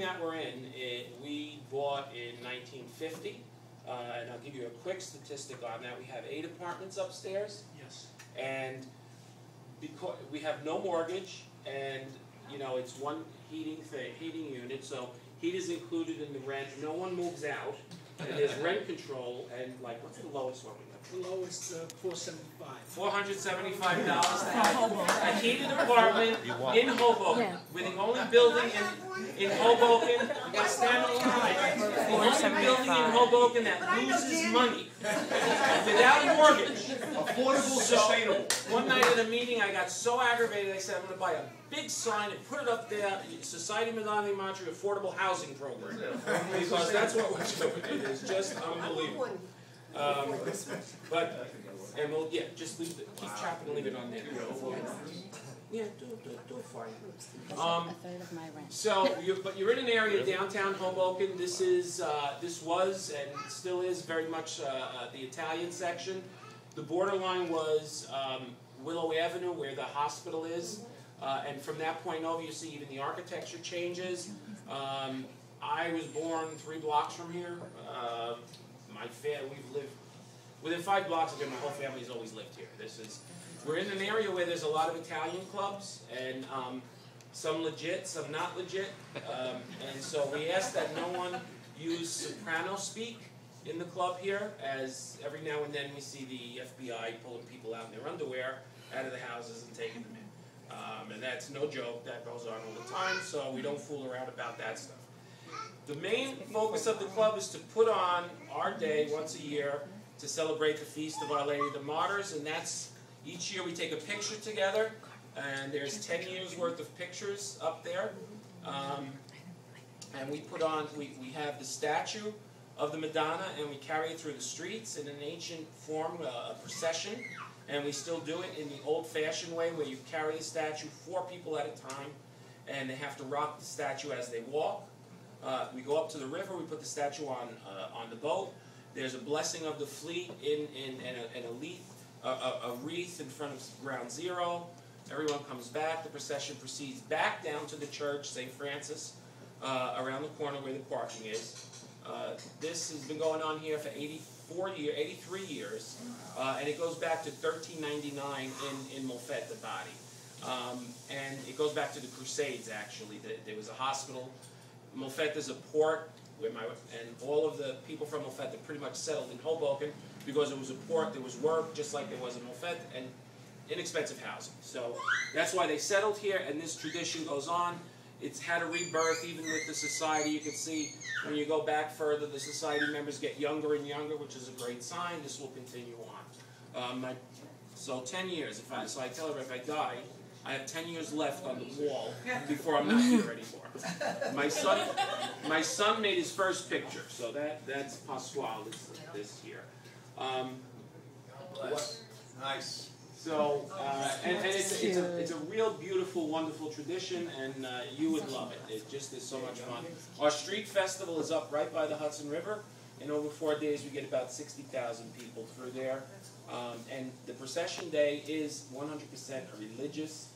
that we're in, we bought in 1950, and I'll give you a quick statistic on that. We have 8 apartments upstairs. Yes. And because we have no mortgage, and you know it's one heating unit, so heat is included in the rent. No one moves out, and there's rent control. And like, what's the lowest one we have? The lowest, $475. $475 to have a heated apartment in Hoboken. We're the only building in Hoboken. You gotta stand on the line. The only building in Hoboken that loses money without a mortgage. Affordable, sustainable. One night at a meeting, I got so aggravated, I said, I'm going to buy a big sign and put it up there, Society Madame Montreal Affordable Housing Program. Because that's what we're doing. It is just unbelievable. And we'll, yeah, just leave it, keep chopping and leave it on there. Yeah, do it for you. A third of my rent. So, but you're in an area downtown Hoboken. This was and still is very much the Italian section. The borderline was Willow Avenue, where the hospital is, and from that point over, you see even the architecture changes. I was born 3 blocks from here. We've lived within 5 blocks of here. My whole family's always lived here. We're in an area where there's a lot of Italian clubs, and some legit, some not legit, and so we ask that no one use soprano speak in the club here, as every now and then we see the FBI pulling people out in their underwear out of the houses and taking them in. And that's no joke, that goes on all the time, so we don't fool around about that stuff. The main focus of the club is to put on our day once a year to celebrate the Feast of Our Lady of the Martyrs, and that's, each year we take a picture together, and there's 10 years worth of pictures up there. And we put on, we have the statue of the Madonna, and we carry it through the streets in an ancient form, a procession, and we still do it in the old-fashioned way where you carry the statue 4 people at a time, and they have to rock the statue as they walk. We go up to the river, we put the statue on the boat. There's a blessing of the fleet and a wreath in front of Ground Zero. Everyone comes back, the procession proceeds back down to the church, St. Francis, around the corner where the parking is. This has been going on here for 83 years, and it goes back to 1399 in Moffett, the body. And it goes back to the Crusades, actually. There was a hospital. Moffett is a port, and all of the people from Moffett that pretty much settled in Hoboken because it was a port, there was work, just like there was in Moffett, and inexpensive housing. So that's why they settled here, and this tradition goes on. It's had a rebirth even with the society. You can see when you go back further, the society members get younger and younger, which is a great sign. This will continue on. So 10 years. So I tell her if I die, I have 10 years left on the wall before I'm not here anymore. My son made his first picture, so that's Pasquale this year. Nice. So, and it's a real beautiful, wonderful tradition, and you would love it. It just is so much fun. Our street festival is up right by the Hudson River, and over 4 days we get about 60,000 people through there. And the procession day is 100% a religious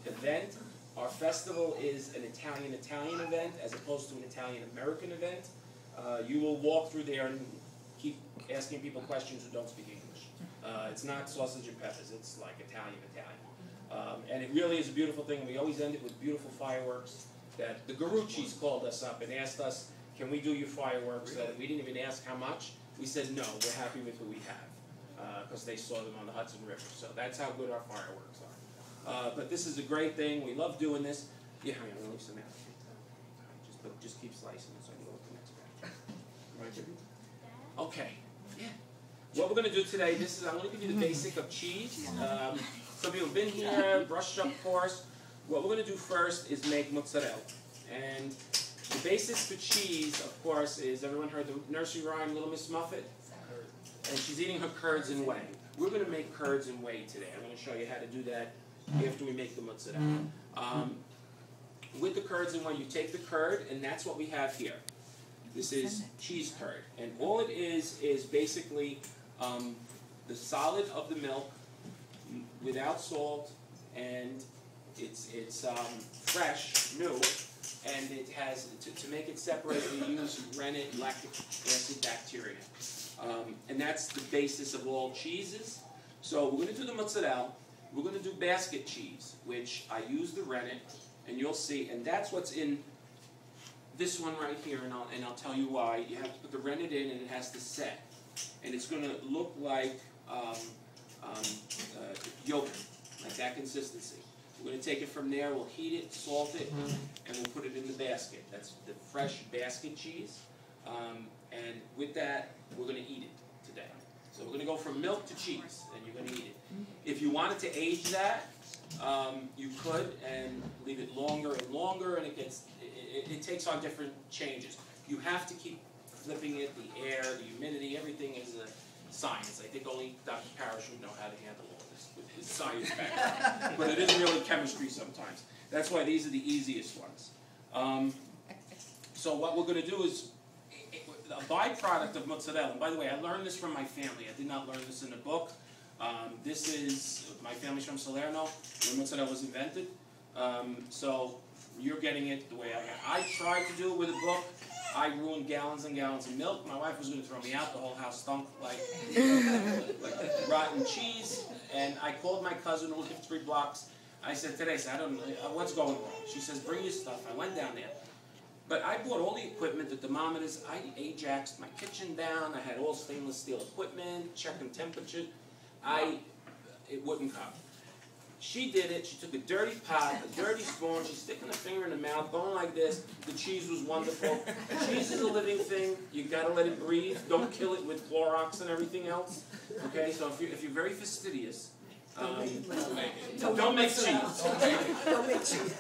event. Our festival is an Italian-Italian event as opposed to an Italian-American event. You will walk through there and keep asking people questions who don't speak English. It's not sausage and peppers, it's like Italian. And it really is a beautiful thing. We always end it with beautiful fireworks. That the Garucci's called us up and asked us, can we do your fireworks? We didn't even ask how much. We said, no, we're happy with what we have. Because they saw them on the Hudson River. So that's how good our fireworks are. But this is a great thing. We love doing this. Yeah, I'm going to leave some out. Just keep slicing it so I can go with the next batch. Right, okay. Yeah. What we're going to do today, I'm going to give you the basic of cheese. Some people have been here, brushed up for us. What we're going to do first is make mozzarella. And the basics for cheese, of course, is, everyone heard the nursery rhyme, Little Miss Muffet? And she's eating her curds and whey. We're going to make curds and whey today. I'm going to show you how to do that after we make the mozzarella. With the curds and whey, you take the curd, and that's what we have here. This is cheese curd. And all it is basically the solid of the milk without salt, and it's fresh, new, and it has, to make it separate, we use rennet lactic acid bacteria. And that's the basis of all cheeses. So we're going to do the mozzarella. We're going to do basket cheese, which I use the rennet, and you'll see, and that's what's in this one right here, and I'll tell you why. You have to put the rennet in, and it has to set. And it's going to look like yogurt, like that consistency. We're going to take it from there, we'll heat it, salt it, and we'll put it in the basket. That's the fresh basket cheese. And with that, we're going to eat it today. So we're going to go from milk to cheese, and you're going to eat it. If you wanted to age that, you could, and leave it longer and longer, and it takes on different changes. You have to keep flipping it, the air, the humidity, everything is a science. I think only Dr. Parrish would know how to handle all this with his science background. But it is really chemistry sometimes. That's why these are the easiest ones. So what we're going to do is, a byproduct of mozzarella, and by the way, I learned this from my family. I did not learn this in a book. This is, my family's from Salerno, where mozzarella was invented. So you're getting it the way I tried to do it with a book. I ruined gallons and gallons of milk. My wife was going to throw me out. The whole house stunk like rotten cheese. And I called my cousin who lived 3 blocks. I said, Teresa, I don't know, what's going wrong? She says, bring your stuff. I went down there. But I bought all the equipment, the thermometers. I Ajaxed my kitchen down. I had all stainless steel equipment, checking temperature. It wouldn't come. She did it. She took a dirty pot, a dirty spoon. She's sticking her finger in the mouth, going like this. The cheese was wonderful. Cheese is a living thing. You gotta let it breathe. Don't kill it with Clorox and everything else. Okay, so if you're very fastidious, don't make cheese. Don't make cheese.